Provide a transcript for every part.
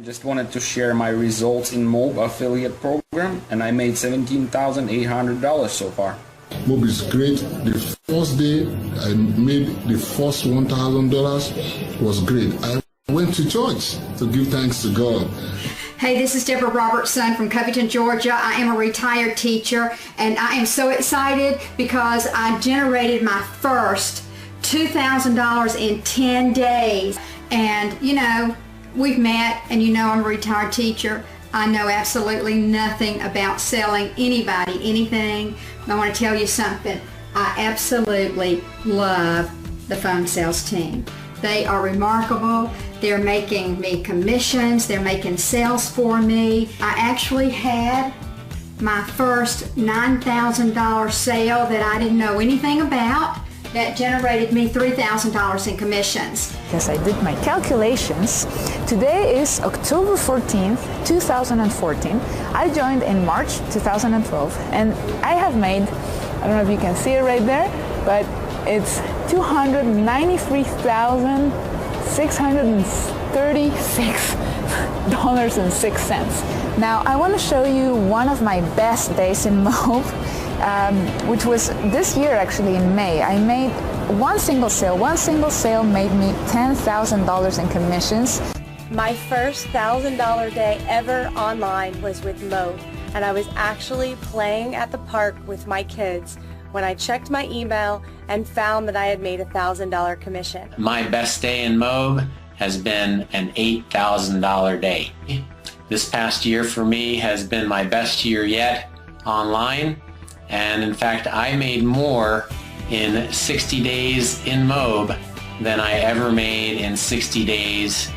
Just wanted to share my results in MOBE affiliate program, and I made $17,800 so far. MOBE is great. The first day I made the first $1,000 was great. I went to church to give thanks to God. Hey, this is Deborah Robertson from Covington, Georgia. I am a retired teacher, and I am so excited because I generated my first $2,000 in 10 days. And, you know, we've met, and you know I'm a retired teacher. I know absolutely nothing about selling anybody anything. I want to tell you something. I absolutely love the phone sales team. They are remarkable. They're making me commissions. They're making sales for me. I actually had my first $9,000 sale that I didn't know anything about that generated me $3,000 in commissions. Yes, I did my calculations. Today is October 14th, 2014. I joined in March 2012, and I have made, I don't know if you can see it right there, but it's $293,636.06. Now, I want to show you one of my best days in MOBE, which was this year actually in May. I made one single sale. One single sale made me $10,000 in commissions. My first $1,000 day ever online was with MOBE, and I was actually playing at the park with my kids when I checked my email and found that I had made a $1,000 commission. My best day in MOBE has been an $8,000 day. This past year for me has been my best year yet online, and in fact I made more in 60 days in MOBE than I ever made in 60 days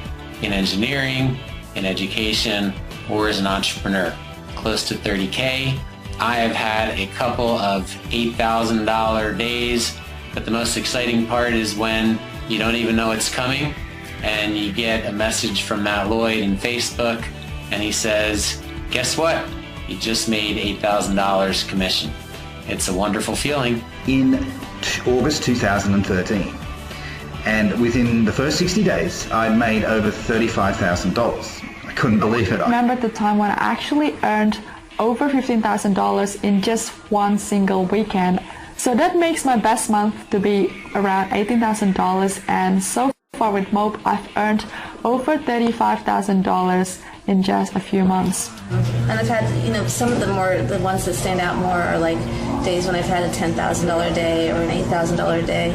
in engineering, in education, or as an entrepreneur. Close to 30K. I have had a couple of $8,000 days, but the most exciting part is when you don't even know it's coming and you get a message from Matt Lloyd in Facebook and he says, guess what? You just made $8,000 commission. It's a wonderful feeling. In August 2013, and within the first 60 days, I'd made over $35,000. I couldn't believe it. I remember the time when I actually earned over $15,000 in just one single weekend. So that makes my best month to be around $18,000, and so far with MOBE I've earned over $35,000 in just a few months. And I've had, you know, some of the ones that stand out more are like days when I've had a $10,000 day or an $8,000 day.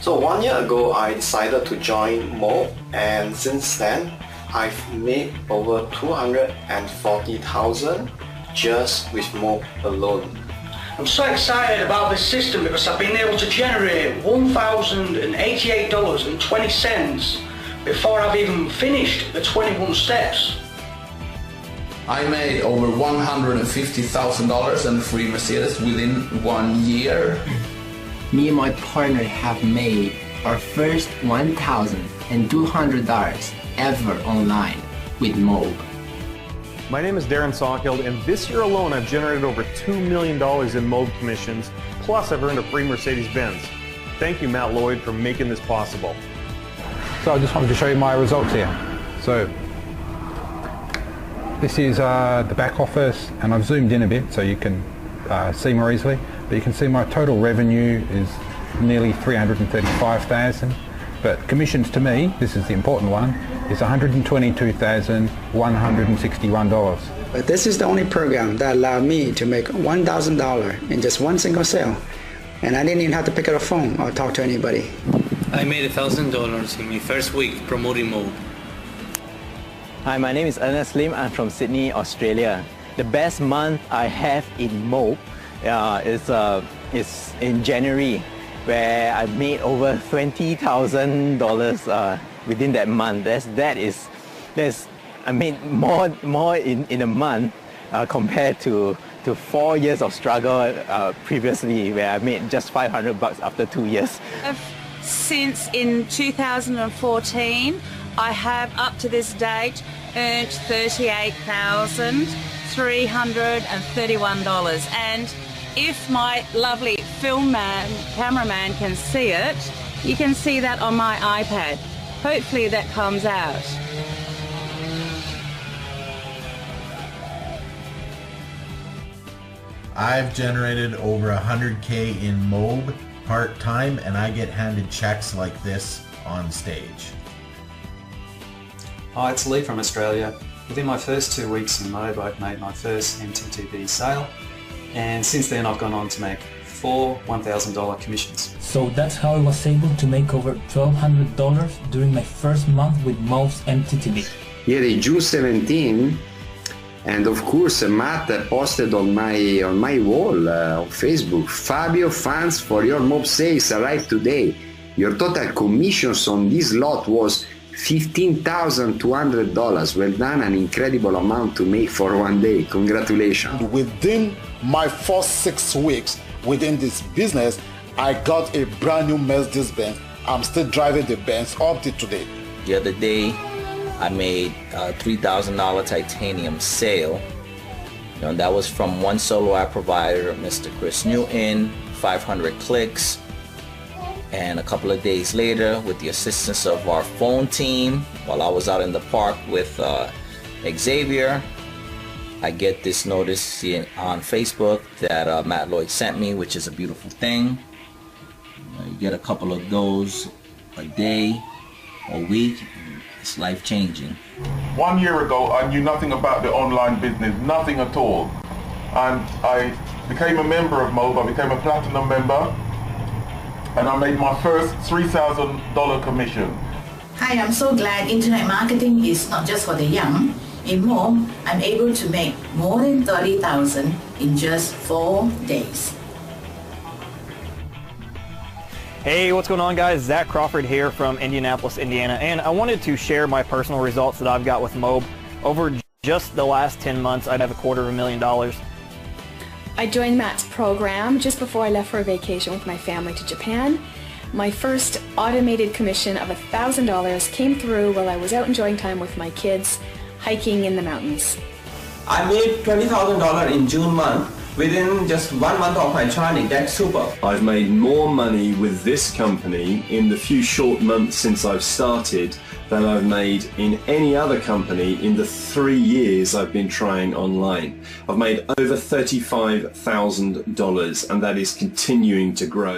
So 1 year ago I decided to join MOBE, and since then I've made over $240,000 just with MOBE alone. I'm so excited about this system because I've been able to generate $1,088.20 before I've even finished the 21 steps. I made over $150,000 and free Mercedes within 1 year. Me and my partner have made our first $1,200 ever online with MOBE. My name is Darren Sawkild, and this year alone I've generated over $2 million in MOBE commissions, plus I've earned a free Mercedes-Benz. Thank you, Matt Lloyd, for making this possible. So I just wanted to show you my results here. So this is the back office, and I've zoomed in a bit so you can see more easily. But you can see my total revenue is nearly $335,000. But commissions to me, this is the important one, is $122,161. But this is the only program that allowed me to make $1,000 in just one single sale. And I didn't even have to pick up a phone or talk to anybody. I made $1,000 in my first week promoting MOBE. Hi, my name is Ernest Lim. I'm from Sydney, Australia. The best month I have in MOBE is in January, where I made over $20,000 within that month. I made more in a month compared to 4 years of struggle previously, where I made just $500 after 2 years. Since in 2014, I have up to this date earned $38,331, and if my lovely cameraman can see it, you can see that on my iPad. Hopefully that comes out. I've generated over 100K in MOBE part-time, and I get handed checks like this on stage. Hi, it's Lee from Australia. Within my first 2 weeks in MOBE, I've made my first MTTB sale, and since then I've gone on to make 4 $1,000 commissions. So that's how I was able to make over $1,200 during my first month with MOBE's MTTB. Here is June 17, and of course Matt posted on my wall on Facebook, Fabio, funds for your MOBE sales arrived today. Your total commissions on this lot was $15,200. Well done, an incredible amount to make for one day. Congratulations. Within my first 6 weeks within this business, I got a brand new Mercedes-Benz. I'm still driving the Benz up to today. The other day, I made a $3,000 titanium sale. And that was from one solo app provider, Mr. Chris Newton, 500 clicks. And a couple of days later, with the assistance of our phone team, while I was out in the park with Xavier, I get this notice on Facebook that Matt Lloyd sent me, which is a beautiful thing. You get a couple of those a day, a week. It's life-changing. 1 year ago, I knew nothing about the online business, nothing at all. And I became a member of MOBE. I became a platinum member. And I made my first $3,000 commission. Hi, I'm so glad internet marketing is not just for the young. In MOBE, I'm able to make more than $30,000 in just 4 days. Hey, what's going on, guys? Zach Crawford here from Indianapolis, Indiana, and I wanted to share my personal results that I've got with MOBE. Over just the last 10 months, I'd have $250,000. I joined Matt's program just before I left for a vacation with my family to Japan. My first automated commission of $1,000 came through while I was out enjoying time with my kids, hiking in the mountains. I made $20,000 in June month within just 1 month of my training. That's super. I've made more money with this company in the few short months since I've started than I've made in any other company in the 3 years I've been trying online. I've made over $35,000, and that is continuing to grow.